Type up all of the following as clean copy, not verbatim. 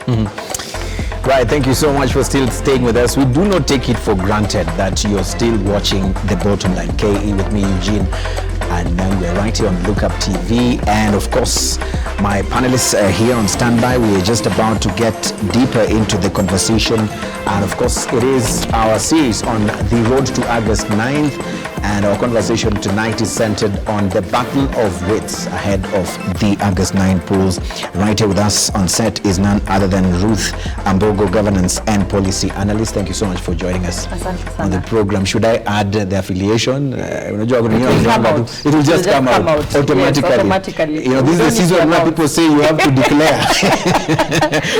Right, thank you so much for still staying with us. We do not take it for granted that you're still watching The Bottom Line KE with me, Eugene, and we're right here on Lookup TV. And of course, my panelists are here on standby. We are just about to get deeper into the conversation. And of course, it is our series on the road to August 9th. And our conversation tonight is centered on the Battle of Wits ahead of the August 9 polls. Right here with us on set is none other than Ruth Ambogo, Governance and Policy Analyst. Thank you so much for joining us on the program. Should I add the affiliation? It will just come out automatically. Yes, automatically. You know, this is the season where people say you have to declare.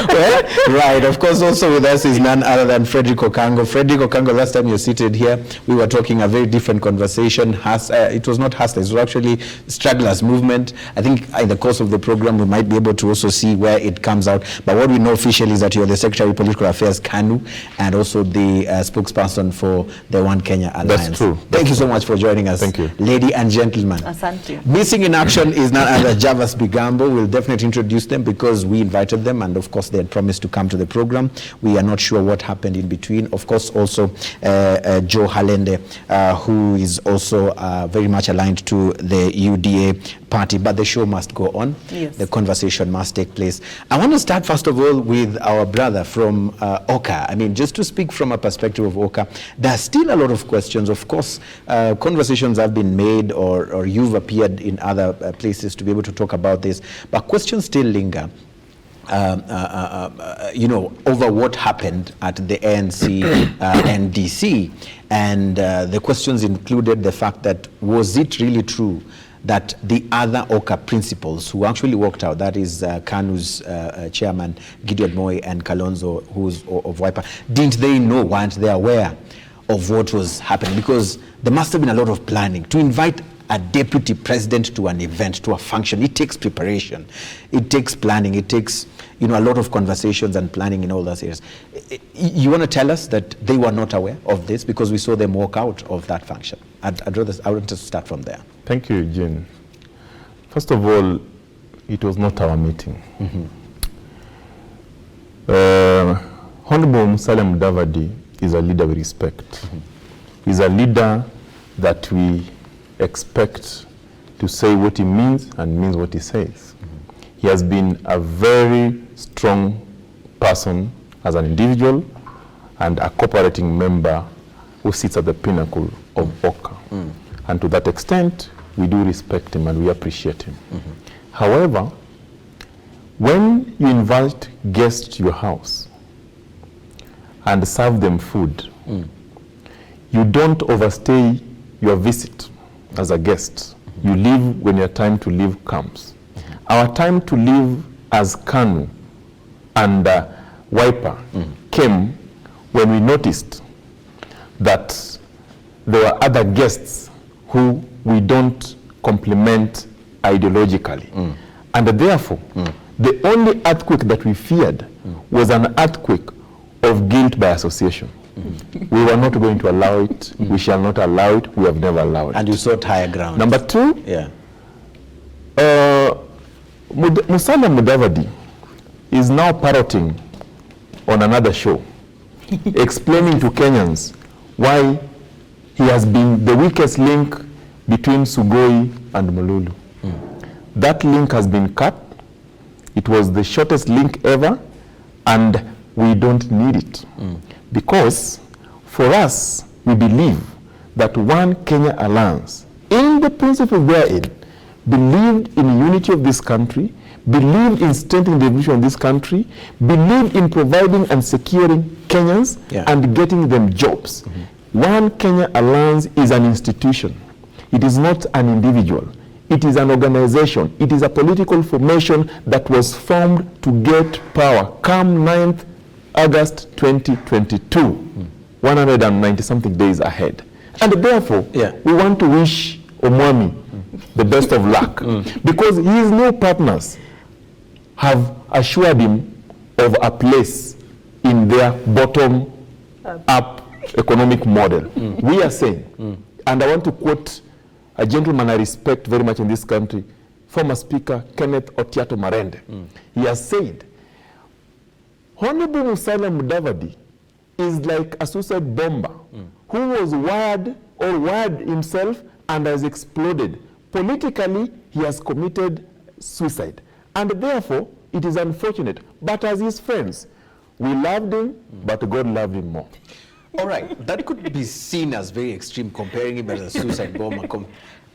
Well, right. Of course, also with us is none other than Frederick Okango. Frederick Okango, last time you seated here, we were talking a very different conversation. It was not hustler, it was actually stragglers movement. I think in the course of the program, we might be able to also see where it comes out. But what we know officially is that you're the Secretary of Political Affairs, KANU, and also the spokesperson for the One Kenya Alliance. That's true. Thank you so much for joining us. Thank you. Lady and gentlemen. Asante. Missing in action is none other Javas Bigambo. We'll definitely introduce them because we invited them, and of course they had promised to come to the program. We are not sure what happened in between. Of course, also Joe Halende, who is also very much aligned to the UDA party, but the show must go on. Yes. The conversation must take place. I want to start first of all with our brother from Oka. I mean, just to speak from a perspective of Oka, there's still a lot of questions. Of course, conversations have been made, or you've appeared in other places to be able to talk about this, but questions still linger. You know, over what happened at the ANC NDC, and the questions included the fact that was it really true that the other Oka principals who actually walked out, that is KANU's chairman Gideon Moi and Kalonzo, who's of Wiper, didn't they know, weren't they aware of what was happening? Because there must have been a lot of planning to invite a deputy president to an event, to a function. It takes preparation, it takes planning, it takes, you know, a lot of conversations and planning in all those areas. You want to tell us that they were not aware of this because we saw them walk out of that function? I want to start from there. Thank you, Eugene. First of all, it was not our meeting. Honorable Musalia Mudavadi is a leader we respect. He's a leader that we expect to say what he means and means what he says. He has been a very strong person as an individual and a cooperating member who sits at the pinnacle of Oka. And to that extent, we do respect him and we appreciate him. However, when you invite guests to your house and serve them food, you don't overstay your visit as a guest. You leave when your time to leave comes. Our time to leave as KANU and Wiper came when we noticed that there were other guests who we don't complement ideologically. And therefore, the only earthquake that we feared was an earthquake of guilt by association. We were not going to allow it. We shall not allow it. We have never allowed it. And you sought higher ground. Number two, Musalia Mudavadi is now parroting on another show, explaining to Kenyans why he has been the weakest link between Sugoi and Mululu. That link has been cut. It was the shortest link ever, and we don't need it. Because for us, we believe that One Kenya Alliance, in the principle therein, believed in the unity of this country, believed in strengthening the vision of this country, believed in providing and securing Kenyans and getting them jobs. One Kenya Alliance is an institution. It is not an individual. It is an organization. It is a political formation that was formed to get power come 9th August 2022, 190-something days ahead. And therefore, we want to wish Omwami the best of luck, because his new partners have assured him of a place in their bottom-up economic model. We are saying, and I want to quote a gentleman I respect very much in this country, former Speaker Kenneth Otiato Marende. He has said, Honorable Musalia Mudavadi is like a suicide bomber who was wired himself and has exploded. Politically, he has committed suicide. And therefore, it is unfortunate. But as his friends, we loved him, but God loved him more. All right, that could be seen as very extreme, comparing him as a suicide bomber.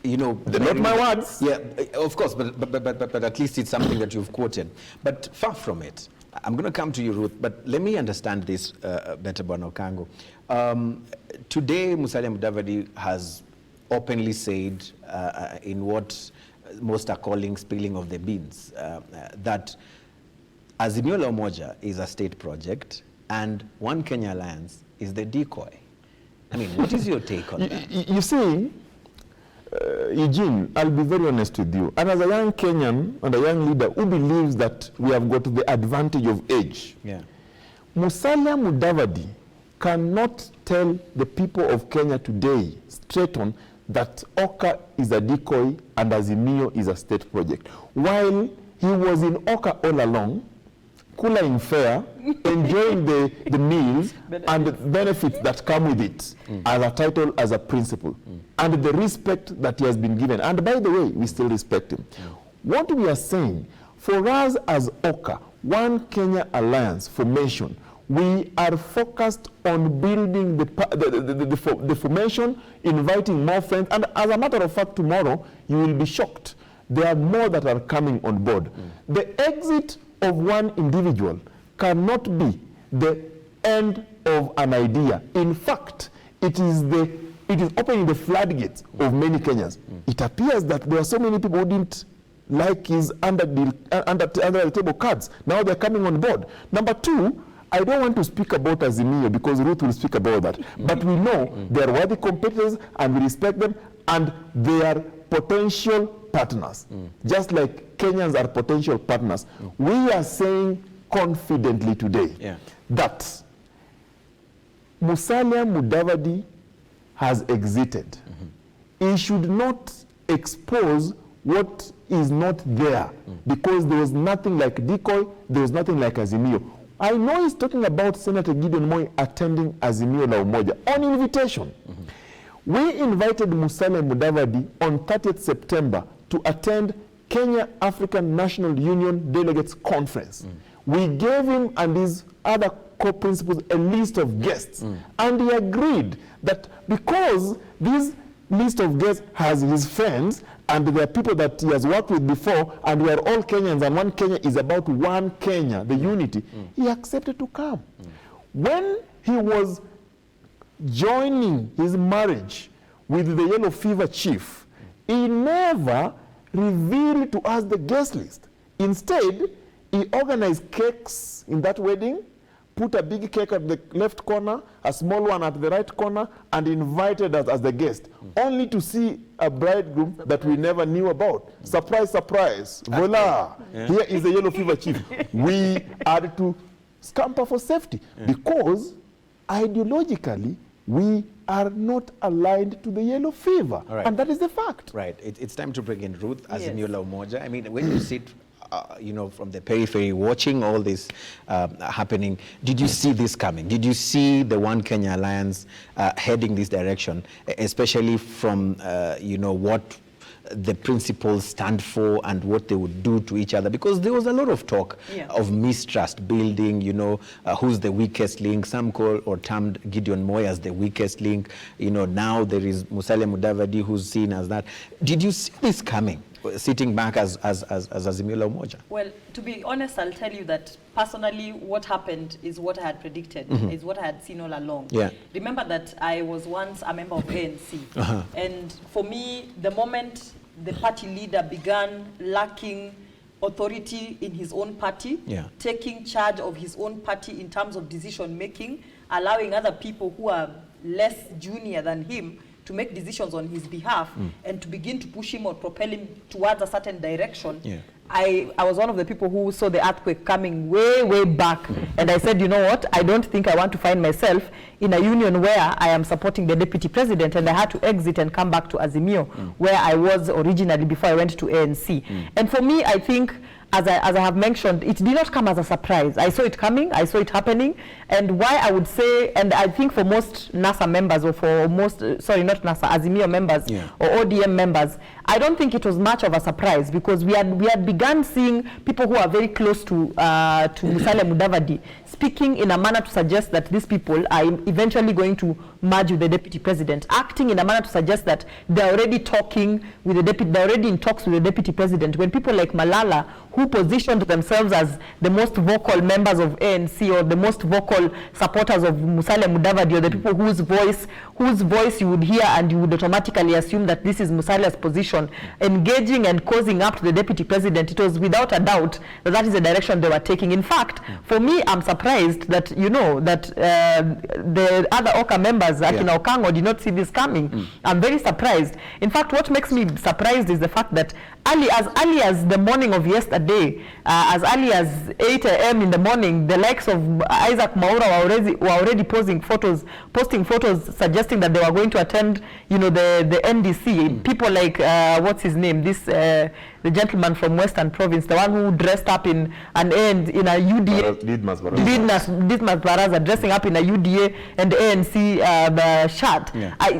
You know, they're not my words. Yeah, of course, but at least it's something that you've quoted. But far from it, I'm going to come to you, Ruth, but let me understand this better, Bwana Okango. Today, Musalia Mudavadi has openly said, in what most are calling spilling of the beans, that Azimio la Umoja is a state project and One Kenya Alliance is the decoy. I mean, what is your take on that? You see, Eugene, I'll be very honest with you. And as a young Kenyan and a young leader who believes that we have got the advantage of age, Musalia Mudavadi cannot tell the people of Kenya today, straight on, that Oka is a decoy and Azimio is a state project. While he was in Oka all along, cooler in fare, enjoying the meals and the benefits that come with it, as a title, as a principle, and the respect that he has been given. And by the way, we still respect him. What we are saying, for us as Oka, One Kenya Alliance formation, we are focused on building the formation, inviting more friends, and as a matter of fact, tomorrow, you will be shocked. There are more that are coming on board. The exit of one individual cannot be the end of an idea. In fact, it is opening the floodgates of many Kenyans. It appears that there are so many people who didn't like his under the table cards. Now they're coming on board. Number two, I don't want to speak about Azimio because Ruth will speak about that. But we know they are worthy competitors and we respect them, and they are potential partners. Just like Kenyans are potential partners. We are saying confidently today that Musalia Mudavadi has exited. He should not expose what is not there, because there was nothing like decoy, there was nothing like Azimio. I know he's talking about Senator Gideon Moi attending Azimio la Umoja on invitation. We invited Musalia Mudavadi on 30th September to attend Kenya African National Union Delegates Conference. We gave him and his other co-principals a list of guests, and he agreed that because this list of guests has his friends and there are people that he has worked with before, and we are all Kenyans, and One Kenya is about one Kenya, the unity, he accepted to come. When he was joining his marriage with the yellow fever chief, he never revealed to us the guest list. Instead, he organized cakes in that wedding, put a big cake at the left corner, a small one at the right corner, and invited us as the guest, only to see a bridegroom that we never knew about. Surprise, surprise. Voila. Here is the yellow fever chief. We had to scamper for safety because ideologically, we are not aligned to the yellow fever. And that is the fact. Right. It's time to bring in Ruth Azimio la Umoja. I mean, when you sit you know, from the periphery, watching all this happening, did you see this coming? Did you see the One Kenya Alliance heading this direction, especially from, you know, what the principles stand for and what they would do to each other? Because there was a lot of talk of mistrust building, you know, who's the weakest link. Some call or termed Gideon Moi as the weakest link. You know, now there is Musalia Mudavadi who's seen as that. Did you see this coming, sitting back as Azimio la Umoja? Well, to be honest, I'll tell you that personally what happened is what I had predicted, is what I had seen all along. Remember that I was once a member of ANC. And for me, the moment the party leader began lacking authority in his own party, taking charge of his own party in terms of decision making, allowing other people who are less junior than him to make decisions on his behalf and to begin to push him or propel him towards a certain direction. I was one of the people who saw the earthquake coming way, way back. And I said, you know what, I don't think I want to find myself in a union where I am supporting the deputy president, and I had to exit and come back to Azimio, where I was originally before I went to ANC. And for me, I think as I have mentioned, it did not come as a surprise. I saw it coming, I saw it happening, and why I would say, and I think for most NASA members, or for most, sorry, not NASA, Azimio members, or ODM members, I don't think it was much of a surprise, because we had begun seeing people who are very close to Musalia Mudavadi speaking in a manner to suggest that these people are eventually going to merge with the deputy president, acting in a manner to suggest that they're already talking with the deputy, they're already in talks with the deputy president. When people like Malala, who positioned themselves as the most vocal members of ANC, or the most vocal supporters of Musalia Mudavadi, or the people whose voice you would hear and you would automatically assume that this is Musalia's position, engaging and causing up to the deputy president, it was without a doubt that that is the direction they were taking. In fact, for me, I'm surprised that, you know, that the other OCA members, Akina Okango, did not see this coming. I'm very surprised. In fact, what makes me surprised is the fact that as early as the morning of yesterday, as early as 8 a.m. in the morning, the likes of Isaac Mwaura were already posting photos suggesting that they were going to attend, you know, the NDC. People like, what's his name, the gentleman from Western Province, the one who dressed up in a UDA, Didmas Baraza, dressing up in a UDA and ANC shirt.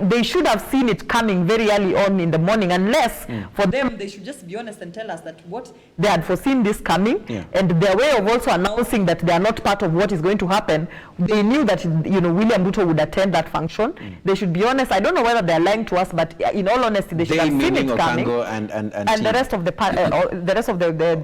They should have seen it coming very early on in the morning, unless for them, they should just be honest and tell us that what they had foreseen this coming, and their way of also announcing that they are not part of what is going to happen. They knew that, you know, William Ruto would attend that function. They should be honest. I don't know whether they are lying to us, but in all honesty, they should have seen it coming. And the rest of the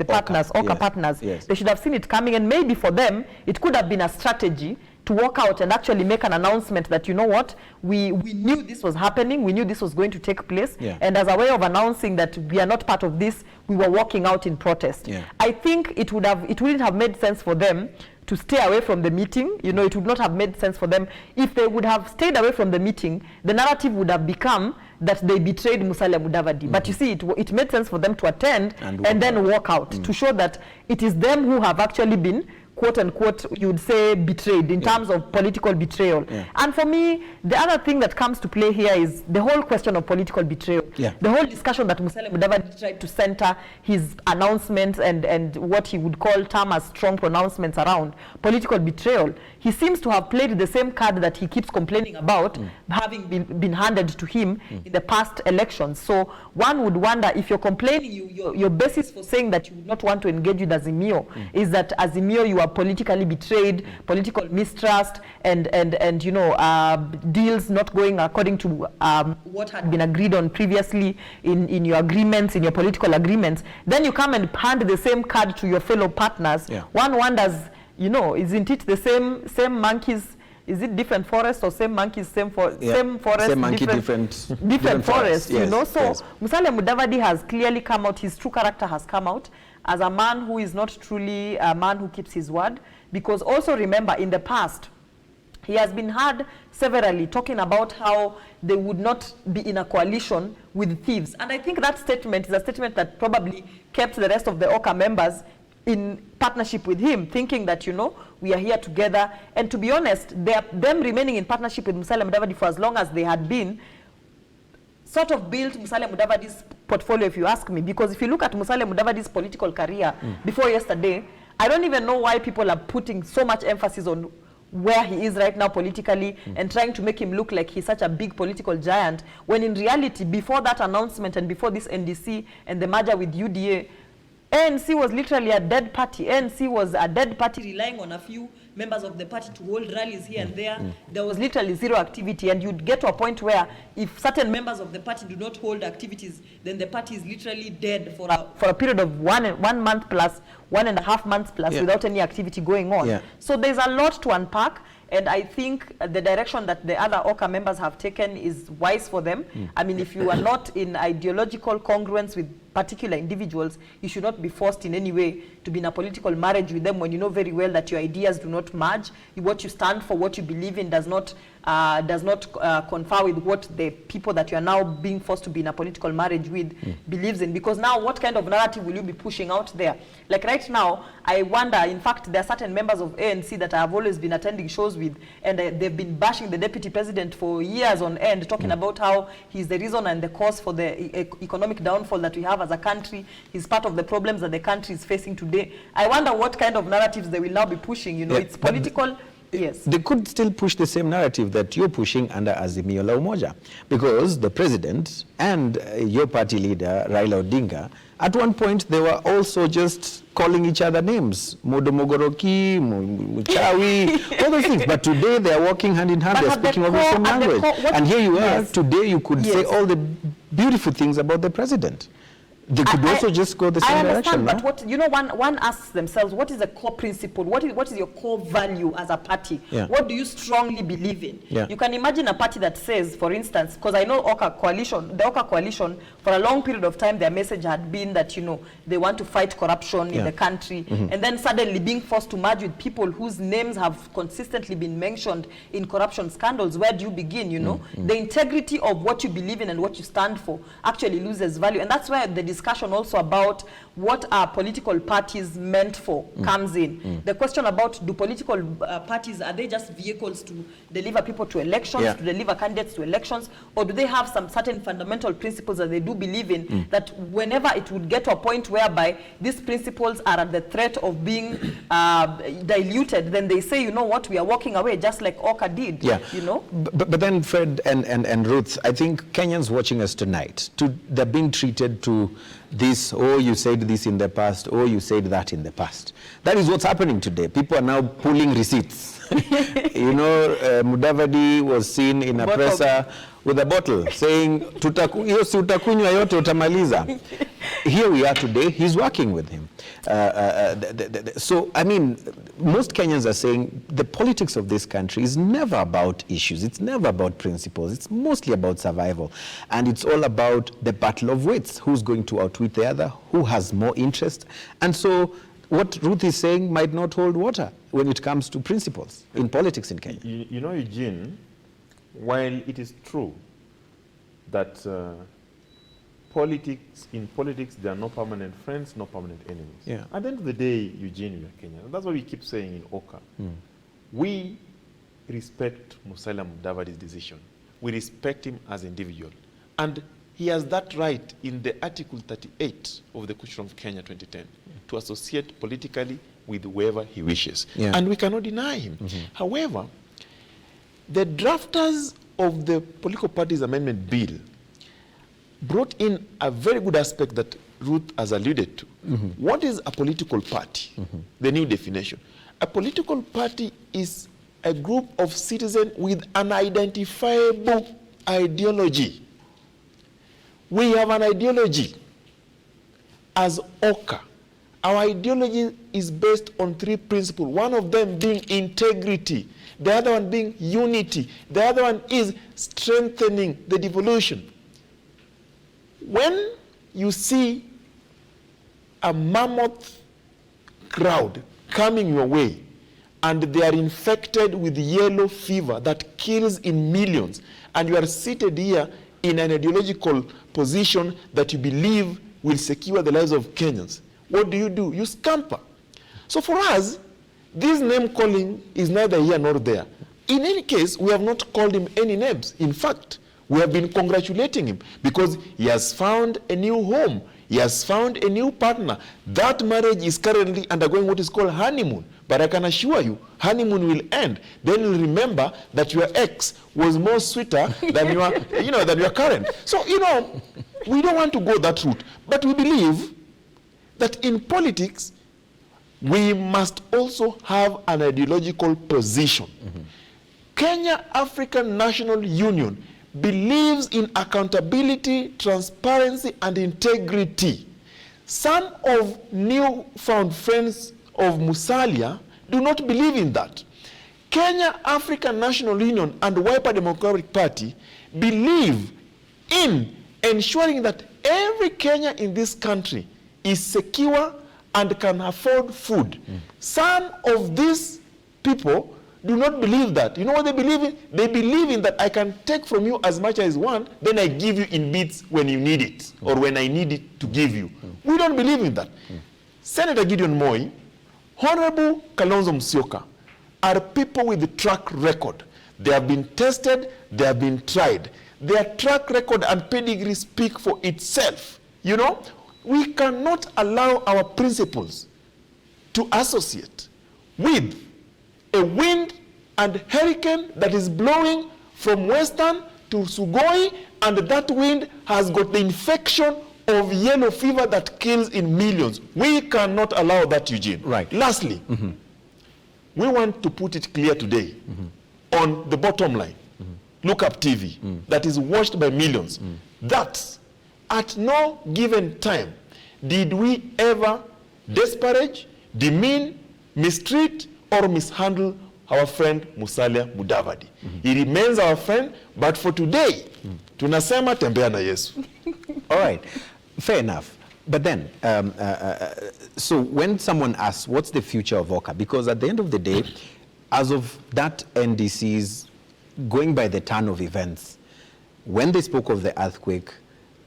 partners, OCA partners, they should have seen it coming, and maybe for them, it could have been a strategy to walk out and actually make an announcement that, you know what, we knew this was happening, we knew this was going to take place, and as a way of announcing that we are not part of this, we were walking out in protest. I think it wouldn't have made sense for them to stay away from the meeting. You know, it would not have made sense for them. If they would have stayed away from the meeting, the narrative would have become that they betrayed Musalia Mudavadi. But you see, it made sense for them to attend and then walk out, to show that it is them who have actually been, quote unquote, you would say, betrayed in terms of political betrayal. And for me, the other thing that comes to play here is the whole question of political betrayal. The whole discussion that Musalia Mudavadi tried to center his announcements and what he would term as strong pronouncements around political betrayal. He seems to have played the same card that he keeps complaining about having been handed to him in the past elections. So one would wonder, if you're complaining, your basis for saying that you would not want to engage with Azimio is that Azimio, you are politically betrayed, political mistrust, and you know, deals not going according to what had been agreed on previously in your agreements, in your political agreements. Then you come and hand the same card to your fellow partners. One wonders, you know, isn't it the same monkeys? Is it different forests, or same monkeys, same forest, same monkey, different forests? You know, so Musalia Mudavadi has clearly come out. His true character has come out as a man who is not truly a man who keeps his word. Because also remember, in the past, he has been heard severally talking about how they would not be in a coalition with thieves. And I think that statement is a statement that probably kept the rest of the OCA members in partnership with him, thinking that, you know, we are here together. And to be honest, them remaining in partnership with Musalia Mudavadi for as long as they had been, sort of built Musalia Mudavadi's portfolio, if you ask me. Because if you look at Musalia Mudavadi's political career before yesterday, I don't even know why people are putting so much emphasis on where he is right now politically and trying to make him look like he's such a big political giant, when in reality, before that announcement and before this NDC and the merger with UDA, ANC was literally a dead party. ANC was a dead party relying on a few members of the party to hold rallies here and there. There was literally zero activity, and you'd get to a point where if certain members of the party do not hold activities, then the party is literally dead for a period of 1 month plus, 1.5 months plus, without any activity going on. So there's a lot to unpack. And I think the direction that the other OCA members have taken is wise for them. I mean, if you are not in ideological congruence with particular individuals, you should not be forced in any way to to be in a political marriage with them when you know very well that your ideas do not merge, what you stand for, what you believe in does not confer with what the people that you are now being forced to be in a political marriage with believes in. Because now, what kind of narrative will you be pushing out there? Like right now, I wonder, in fact, there are certain members of ANC that I have always been attending shows with, and they've been bashing the deputy president for years on end, talking about how he's the reason and the cause for the economic downfall that we have as a country. He's part of the problems that the country is facing today. I wonder what kind of narratives they will now be pushing. You know, it's political. Yes. They could still push the same narrative that you're pushing under Azimio la Umoja, because the president and your party leader, Raila Odinga, at one point they were also just calling each other names. Modomogoroki, Muchawi, all those things. But today they are walking hand in hand, they're speaking of the same language. And here you are, today you could say all the beautiful things about the president. They could also just go the same direction. But what, you know, one asks themselves, what is the core principle? What is your core value as a party? What do you strongly believe in? You can imagine a party that says, for instance, because I know the Oka coalition, for a long period of time, their message had been that, you know, they want to fight corruption in the country, and then suddenly being forced to merge with people whose names have consistently been mentioned in corruption scandals. Where do you begin, you know? The integrity of what you believe in and what you stand for actually loses value. And that's where the discussion also about what are political parties meant for comes in. The question about, do political parties, are they just vehicles to deliver people to elections, to deliver candidates to elections, or do they have some certain fundamental principles that they do believe in, that whenever it would get to a point whereby these principles are at the threat of being diluted, then they say, you know what, we are walking away, just like Oka did, you know? But then, Fred and Ruth, I think Kenyans watching us tonight, they're being treated to this, oh, you said this in the past, oh, you said that in the past. That is what's happening today. People are now pulling receipts. You know, Mudavadi was seen in a presser with a bottle saying, utakunywa yote utamaliza. Here we are today, he's working with him. So, I mean, most Kenyans are saying the politics of this country is never about issues. It's never about principles. It's mostly about survival. And it's all about the battle of wits. Who's going to outwit the other? Who has more interest? And so what Ruth is saying might not hold water when it comes to principles in politics in Kenya. You know, Eugene, while it is true that in politics, there are no permanent friends, no permanent enemies. At the end of the day, Eugene, we are Kenya. That's what we keep saying in Oka. We respect Musalia Mudavadi's decision. We respect him as an individual. And he has that right in the Article 38 of the Constitution of Kenya 2010 to associate politically with whoever he wishes. And we cannot deny him. However, the drafters of the Political Parties Amendment Bill brought in a very good aspect that Ruth has alluded to. What is a political party? The new definition. A political party is a group of citizens with an identifiable ideology. We have an ideology as Oka. Our ideology is based on 3 principles, one of them being integrity, the other one being unity, the other one is strengthening the devolution. When you see a mammoth crowd coming your way and they are infected with yellow fever that kills in millions, and you are seated here in an ideological position that you believe will secure the lives of Kenyans, what do? You scamper. So for us, this name calling is neither here nor there. In any case, we have not called him any names. In fact, we have been congratulating him because he has found a new home. He has found a new partner. That marriage is currently undergoing what is called honeymoon. But I can assure you, honeymoon will end. Then you'll remember that your ex was more sweeter than your, than your current. So, we don't want to go that route. But we believe that in politics, we must also have an ideological position. Kenya African National Union believes in accountability, transparency, and integrity. Some of newfound friends of Musalia do not believe in that. Kenya African National Union and Wiper Democratic Party believe in ensuring that every Kenyan in this country is secure and can afford food. Some of these people do not believe that. You know what they believe in? They believe in that I can take from you as much as I want, then I give you in bits when you need it, or when I need it to give you. We don't believe in that. Senator Gideon Moi, Honorable Kalonzo Musyoka are people with a track record. They have been tested, they have been tried. Their track record and pedigree speak for itself. You know, we cannot allow our principles to associate with a wind and hurricane that is blowing from western to Sugoi, and that wind has got the infection of yellow fever that kills in millions. We cannot allow that, Eugene. Right. Lastly, we want to put it clear today on the bottom line, Look Up TV, that is watched by millions, that at no given time did we ever disparage, demean, mistreat, or mishandle our friend Musalia Mudavadi. He remains our friend, but for today, tunasema tembea na Yesu. All right, fair enough. But then, so when someone asks, what's the future of Oka? Because at the end of the day, as of that NDC's going by the turn of events, when they spoke of the earthquake,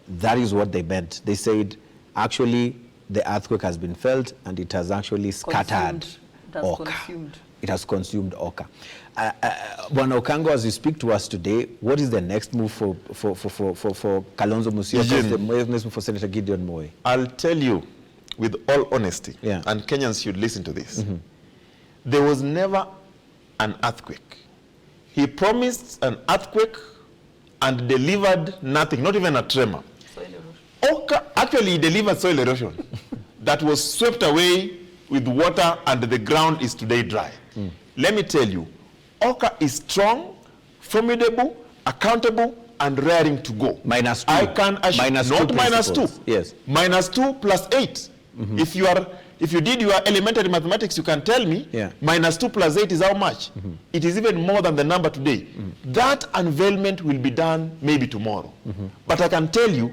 that is what they meant. They said, actually, the earthquake has been felt and it has actually scattered Oka. It has consumed Oka. Bwana Okango, as you speak to us today, what is the next move for Kalonzo Musyoka? What is the next move for Senator Gideon Moi? I'll tell you with all honesty, and Kenyans should listen to this. There was never an earthquake. He promised an earthquake and delivered nothing, not even a tremor. Oka actually delivered soil erosion that was swept away with water, and the ground is today dry. Let me tell you, Oka is strong, formidable, accountable, and raring to go. -2. I can assure, not -2. Yes. -2 plus 8. If you did your elementary mathematics, you can tell me -2 plus 8 is how much? It is even more than the number today. That unveilment will be done maybe tomorrow. But I can tell you,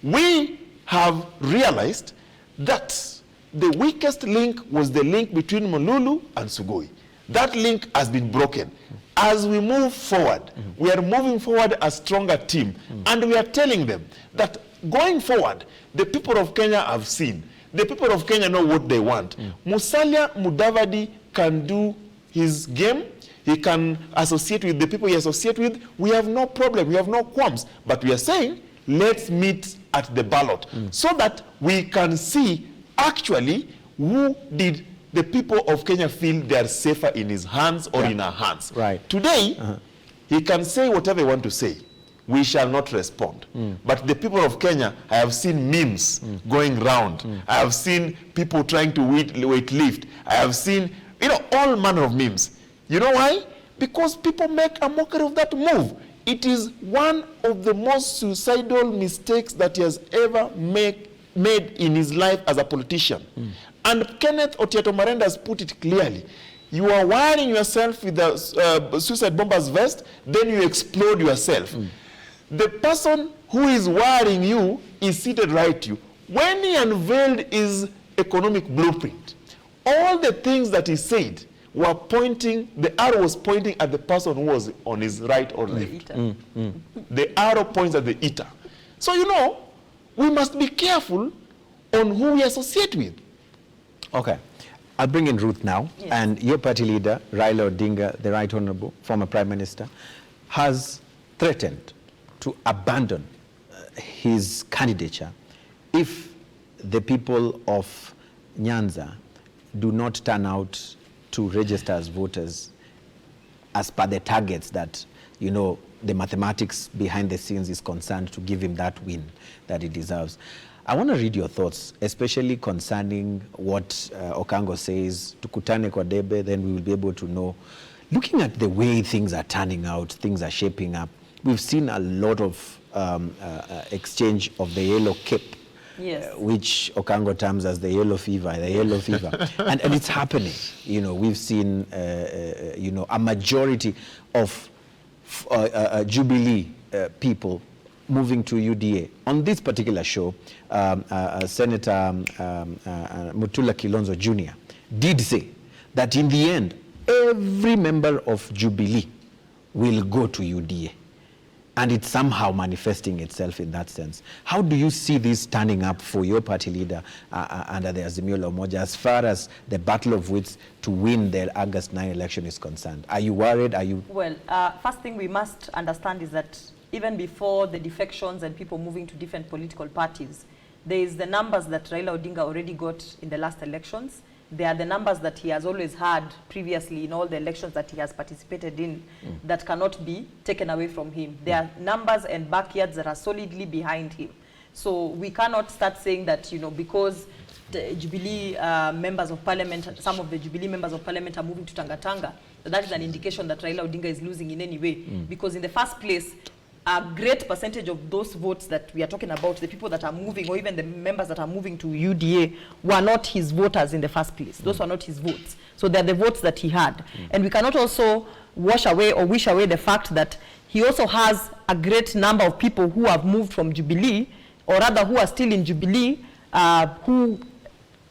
we have realized that the weakest link was the link between Molulu and Sugoi. That link has been broken. As we move forward, we are moving forward a stronger team. And we are telling them that going forward, the people of Kenya have seen. The people of Kenya know what they want. Musalia Mudavadi can do his game. He can associate with the people he associates with. We have no problem. We have no qualms. But we are saying, let's meet at the ballot so that we can see actually who did the people of Kenya feel they are safer in his hands or in our hands. Right. Today, he can say whatever he wants to say. We shall not respond. But the people of Kenya, I have seen memes going round. I have seen people trying to weight lift. I have seen, all manner of memes. You know why? Because people make a mockery of that move. It is one of the most suicidal mistakes that he has ever made in his life as a politician. And Kenneth Otiato Marenda has put it clearly. You are wiring yourself with a suicide bomber's vest, then you explode yourself. The person who is wiring you is seated right to you. When he unveiled his economic blueprint, all the things that he said were pointing, the arrow was pointing at the person who was on his right or left. The arrow points at the eater. So, we must be careful on who we associate with. Okay. I'll bring in Ruth now. Yes. And your party leader, Raila Odinga, the Right Honorable, former Prime Minister, has threatened to abandon his candidature if the people of Nyanza do not turn out to register as voters as per the targets that, the mathematics behind the scenes is concerned to give him that win that he deserves. I want to read your thoughts, especially concerning what Okango says, tukutane kwa debe, then we will be able to know. Looking at the way things are turning out, things are shaping up, we've seen a lot of exchange of the yellow cape, which Okango terms as the yellow fever, and it's happening. We've seen, a majority of Jubilee people moving to UDA. On this particular show, Senator Mutula Kilonzo Jr. did say that in the end, every member of Jubilee will go to UDA. And it's somehow manifesting itself in that sense. How do you see this turning up for your party leader under the Azimio la Umoja as far as the battle of wits to win the August 9 election is concerned? Are you worried? Are you? Well, first thing we must understand is that even before the defections and people moving to different political parties, there is the numbers that Raila Odinga already got in the last elections. They are the numbers that he has always had previously in all the elections that he has participated in that cannot be taken away from him. There are numbers and backyards that are solidly behind him. So we cannot start saying that, you know, because the Jubilee members of parliament, some of the Jubilee members of parliament are moving to Tangatanga, that is an indication that Raila Odinga is losing in any way. Because in the first place, a great percentage of those votes that we are talking about, the people that are moving, or even the members that are moving to UDA, were not his voters in the first place. Those were not his votes. So they're the votes that he had. And we cannot also wash away or wish away the fact that he also has a great number of people who have moved from Jubilee, or rather who are still in Jubilee, who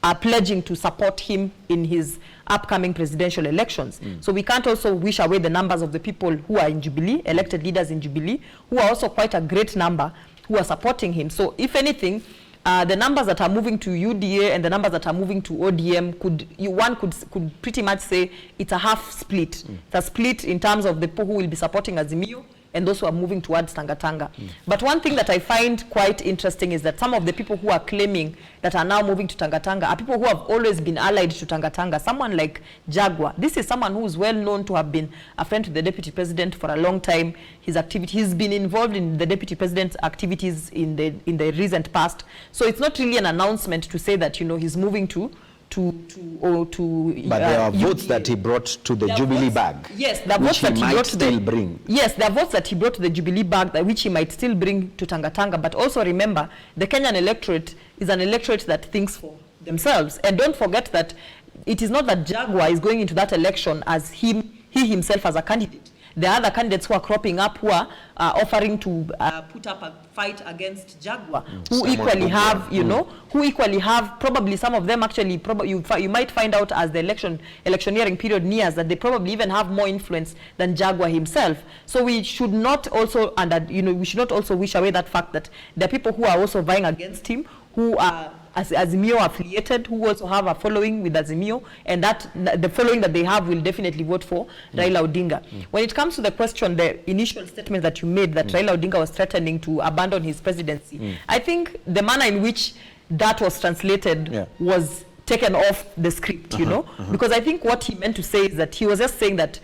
are pledging to support him in his upcoming presidential elections. So we can't also wish away the numbers of the people who are in Jubilee, elected leaders in Jubilee, who are also quite a great number who are supporting him. So if anything, the numbers that are moving to UDA and the numbers that are moving to ODM, one could pretty much say it's a half split. It's a split in terms of the people who will be supporting Azimio and those who are moving towards Tangatanga. But one thing that I find quite interesting is that some of the people who are claiming that are now moving to Tangatanga are people who have always been allied to Tangatanga. Someone like Jaguar. This is someone who is well known to have been a friend to the Deputy President for a long time. He's been involved in the Deputy President's activities in the recent past. So it's not really an announcement to say that, you know, he's moving to but there are votes that he brought to the Jubilee bag. Yes, the votes that he brought to the bring. Yes, there are votes that he brought to the Jubilee bag which he might still bring to Tangatanga. But also remember, the Kenyan electorate is an electorate that thinks for themselves. And don't forget that it is not that Jaguar is going into that election as he himself as a candidate. There are other candidates who are cropping up who are offering to put up a fight against Jaguar, who equally have, you know, who equally have, probably some of them actually, you might find out as the electioneering period nears that they probably even have more influence than Jaguar himself. So we should not also, we should not also wish away that fact that there are people who are also vying against him, who are Azimio affiliated, who also have a following with Azimio, and that the following that they have will definitely vote for Raila Odinga. When it comes to the question, the initial statement that you made that Raila Odinga was threatening to abandon his presidency, I think the manner in which that was translated was taken off the script, you know, because I think what he meant to say is that he was just saying that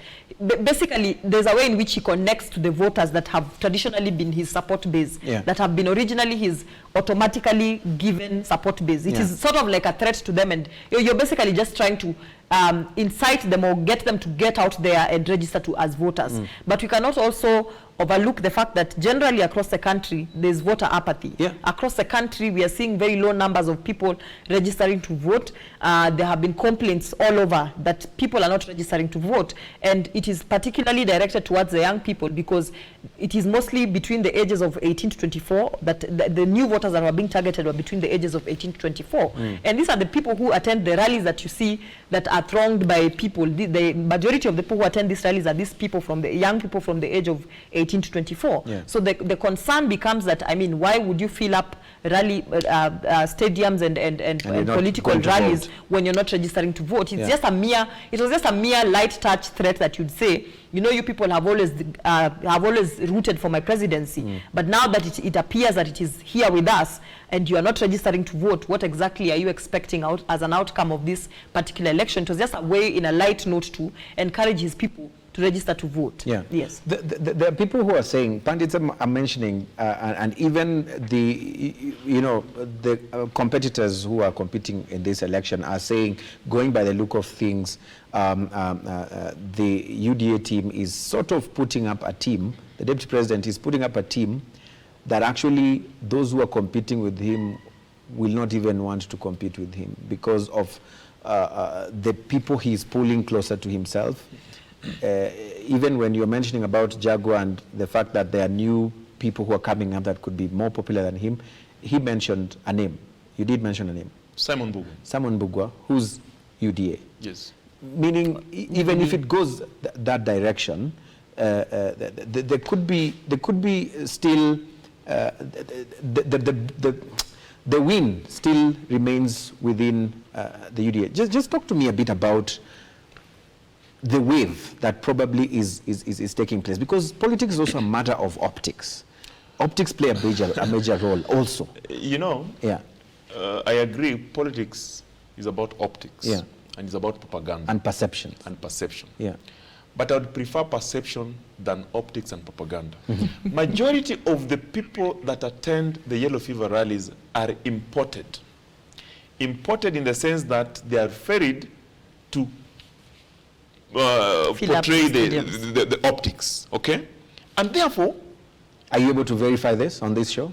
basically there's a way in which he connects to the voters that have traditionally been his support base, that have been originally his automatically given support base. It is sort of like a threat to them, and you're basically just trying to incite them or get them to get out there and register as voters. But we cannot also overlook the fact that generally across the country there's voter apathy. Across the country we are seeing very low numbers of people registering to vote. There have been complaints all over that people are not registering to vote, and it is particularly directed towards the young people because it is mostly between the ages of 18 to 24 that the new voters that are being targeted are between the ages of 18 to 24. And these are the people who attend the rallies that you see that are thronged by people. The majority of the people who attend these rallies are these people from the young people from the age of 18 to 24. So the concern becomes that, I mean, why would you fill up rally stadiums and political rallies when you're not registering to vote? It's just a mere, it was just a mere light touch threat that you'd say, you know, you people have always rooted for my presidency, but now that it appears that it is here with us and you are not registering to vote, what exactly are you expecting out as an outcome of this particular election? It was just a way, in a light note, to encourage his people to register to vote. Yes. There are people who are saying, Pandits are mentioning, and even the, you know, the competitors who are competing in this election are saying, going by the look of things, the UDA team is sort of putting up a team, the Deputy President is putting up a team that actually those who are competing with him will not even want to compete with him because of the people he's pulling closer to himself. Even when you're mentioning about Jaguar and the fact that there are new people who are coming up that could be more popular than him. He mentioned a name. You did mention a name. Simon Mbugua. Simon Mbugua, who's UDA. Yes. Meaning, even if it goes that direction, there could be still the win still remains within the UDA. Just talk to me a bit about the wave that probably is taking place, because politics is also a matter of optics. Optics play a major role also. You know, yeah. I agree. Politics is about optics, yeah, and it's about propaganda and perception. Yeah. But I would prefer perception than optics and propaganda. Majority of the people that attend the yellow fever rallies are imported. Imported in the sense that they are ferried to portray the optics, okay? And therefore... Are you able to verify this on this show?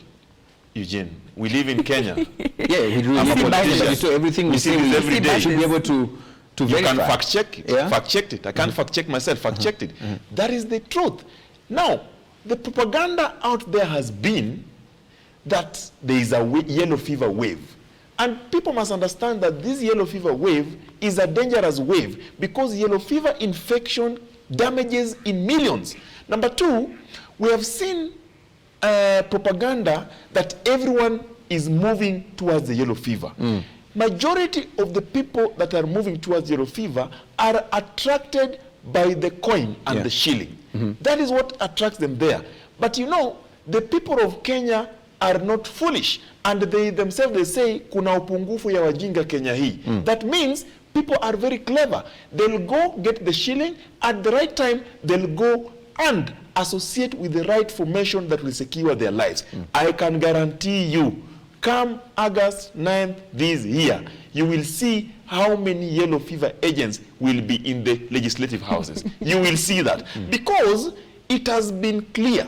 Eugene, we live in Kenya. Yeah, we do. So everything we see every day. Should be able to verify. You can fact check it. Yeah? Fact checked it. I can't fact check myself. Fact checked it. That is the truth. Now, the propaganda out there has been that there is a yellow fever wave. And people must understand that this yellow fever wave is a dangerous wave because yellow fever infection damages in millions. Number two, we have seen propaganda that everyone is moving towards the yellow fever. Majority of the people that are moving towards yellow fever are attracted by the coin and the shilling. That is what attracts them there. But you know, the people of Kenya are not foolish, and they themselves, they say, kuna upungufu ya wajinga Kenya hii. That means people are very clever. They'll go get the shilling, at the right time, they'll go and associate with the right formation that will secure their lives. I can guarantee you, come August 9th this year, you will see how many yellow fever agents will be in the legislative houses. You will see that. Because it has been clear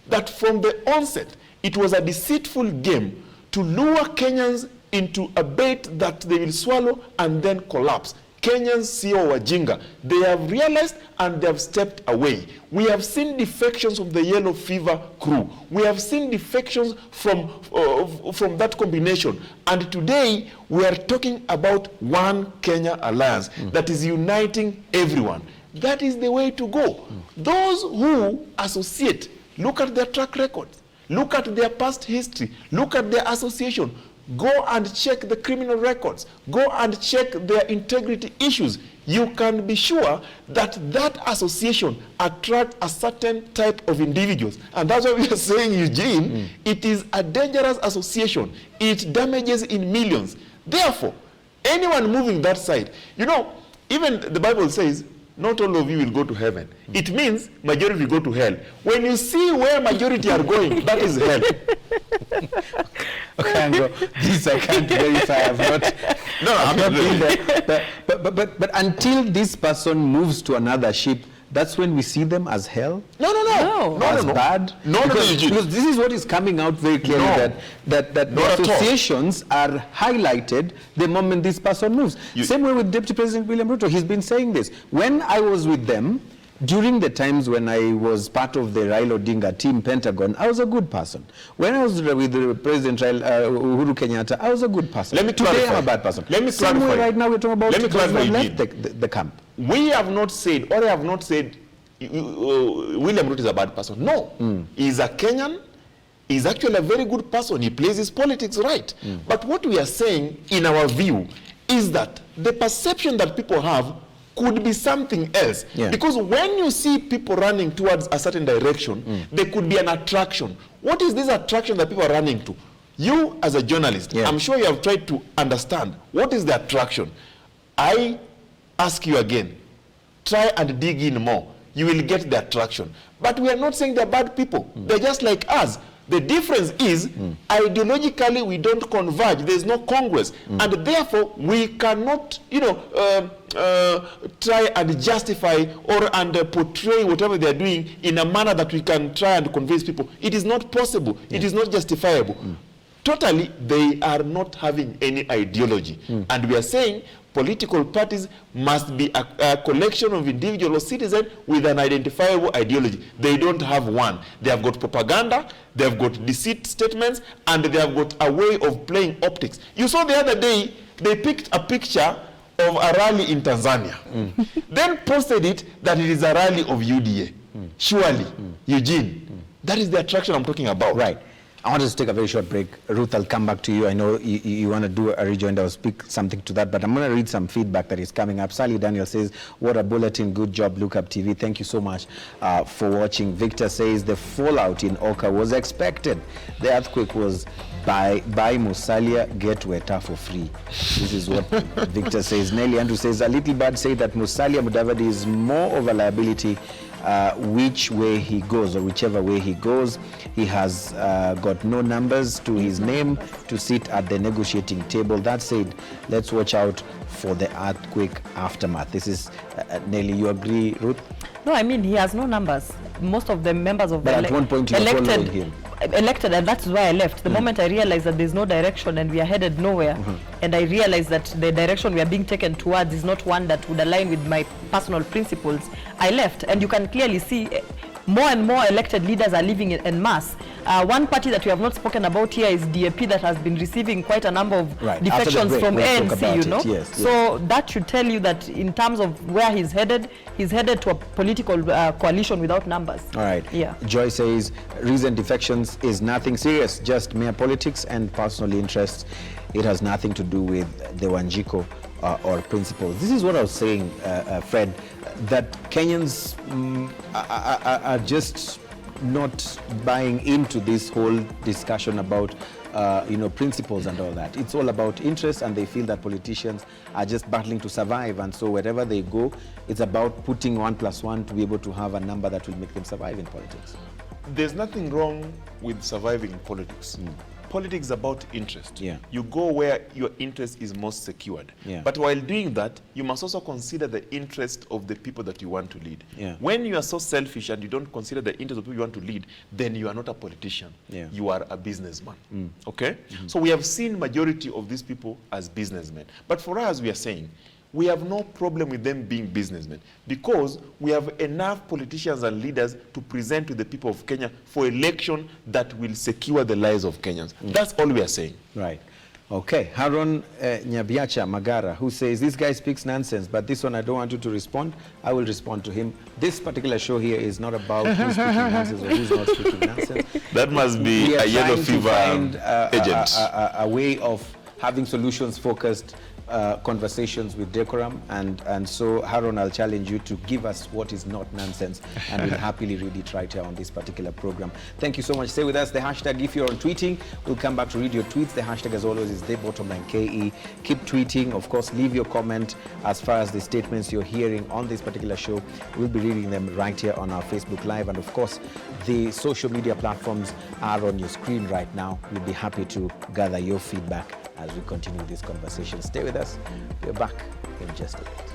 that from the onset, it was a deceitful game to lure Kenyans into a bait that they will swallow and then collapse. Kenyans sio wajinga. They have realized and they have stepped away. We have seen defections from the yellow fever crew. We have seen defections from that combination. And today, we are talking about One Kenya Alliance that is uniting everyone. That is the way to go. Those who associate, look at their track records, look at their past history, look at their association. Go and check the criminal records. Go and check their integrity issues. You can be sure that that association attracts a certain type of individuals. And that's what we are saying, Eugene. It is a dangerous association. It damages in millions. Therefore, anyone moving that side, you know, even the Bible says, not all of you will go to heaven. It means majority will go to hell. When you see where majority are going, that is hell. Okay, this I can't verify. I'm not in there. But until this person moves to another ship, that's when we see them as hell? No. As bad? No, because this is what is coming out very clearly, that the associations are highlighted the moment this person moves. Same way with Deputy President William Ruto. He's been saying this. When I was with them, during the times when I was part of the Raila Odinga team Pentagon, I was a good person. When I was with the President Uhuru Kenyatta, I was a good person. Today I'm a bad person. Let me Same way right now we're talking about people who have left the camp. We have not said, or I have not said, William Ruto is a bad person. No. He's a Kenyan. He's actually a very good person. He plays his politics right. But what we are saying, in our view, is that the perception that people have could be something else. Because when you see people running towards a certain direction, there could be an attraction. What is this attraction that people are running to? You, as a journalist, I'm sure you have tried to understand what is the attraction. I ask you again, try and dig in more. You will get the attraction. But we are not saying they're bad people. They're just like us. The difference is, ideologically, we don't converge. There's no Congress. And therefore, we cannot, try and justify and portray whatever they're doing in a manner that we can try and convince people. It is not possible. It is not justifiable. Totally, they are not having any ideology. And we are saying political parties must be a collection of individual citizens with an identifiable ideology. They don't have one. They have got propaganda, they have got deceit statements, and they have got a way of playing optics. You saw the other day, they picked a picture of a rally in Tanzania, then posted it that it is a rally of UDA. Surely, Eugene, that is the attraction I'm talking about. Right. I want us to take a very short break. Ruth, I'll come back to you. I know you want to do a rejoinder or speak something to that, but I'm going to read some feedback that is coming up. Sally Daniel says, what a bulletin. Good job, Look Up TV. Thank you so much for watching. Victor says, the fallout in Oka was expected. The earthquake was buy Musalia, get Weta for free. This is what Victor says. Nelly Andrew says, a little bird say that Musalia Mudavadi is more of a liability which way he goes, or whichever way he goes. He has got no numbers to his name to sit at the negotiating table. That said, let's watch out for the earthquake aftermath. This is Nelly, you agree, Ruth? No, I mean, he has no numbers. Most of the members of but the at one point you were following him. Elected, and that's why I left. The moment I realized that there's no direction and we are headed nowhere, and I realized that the direction we are being taken towards is not one that would align with my personal principles, I left. And you can clearly see more and more elected leaders are leaving en masse. One party that we have not spoken about here is DAP, that has been receiving quite a number of defections from ANC, you know. Yes, so that should tell you that in terms of where he's headed to a political coalition without numbers. All right. Yeah. Joy says, recent defections is nothing serious, just mere politics and personal interests. It has nothing to do with the Wanjiko or principles. This is what I was saying, Fred, that Kenyans are just not buying into this whole discussion about principles and all that. It's all about interest, and they feel that politicians are just battling to survive, and so wherever they go, it's about putting 1 + 1 to be able to have a number that will make them survive in politics. There's nothing wrong with surviving in politics. Politics is about interest. Yeah. You go where your interest is most secured. Yeah. But while doing that, you must also consider the interest of the people that you want to lead. Yeah. When you are so selfish and you don't consider the interest of people you want to lead, then you are not a politician. Yeah. You are a businessman. Okay? So we have seen majority of these people as businessmen. But for us, we are saying, we have no problem with them being businessmen, because we have enough politicians and leaders to present to the people of Kenya for election that will secure the lives of Kenyans. That's all we are saying. Right. Okay. Haron Nyabiacha Magara, who says, this guy speaks nonsense, but this one I don't want you to respond. I will respond to him. This particular show here is not about who's speaking nonsense or who's not speaking nonsense. That must be a yellow fever agent. A way of having solutions-focused conversations with decorum, and so Haron, I'll challenge you to give us what is not nonsense, and we'll happily read it right here on this particular program. Thank you so much. Stay with us. The hashtag, if you're on tweeting, we'll come back to read your tweets. The hashtag, as always, is TheBottomLineKE. Keep tweeting. Of course, leave your comment as far as the statements you're hearing on this particular show. We'll be reading them right here on our Facebook Live, and of course, the social media platforms are on your screen right now. We'll be happy to gather your feedback as we continue this conversation. Stay with us. We're back in just a bit.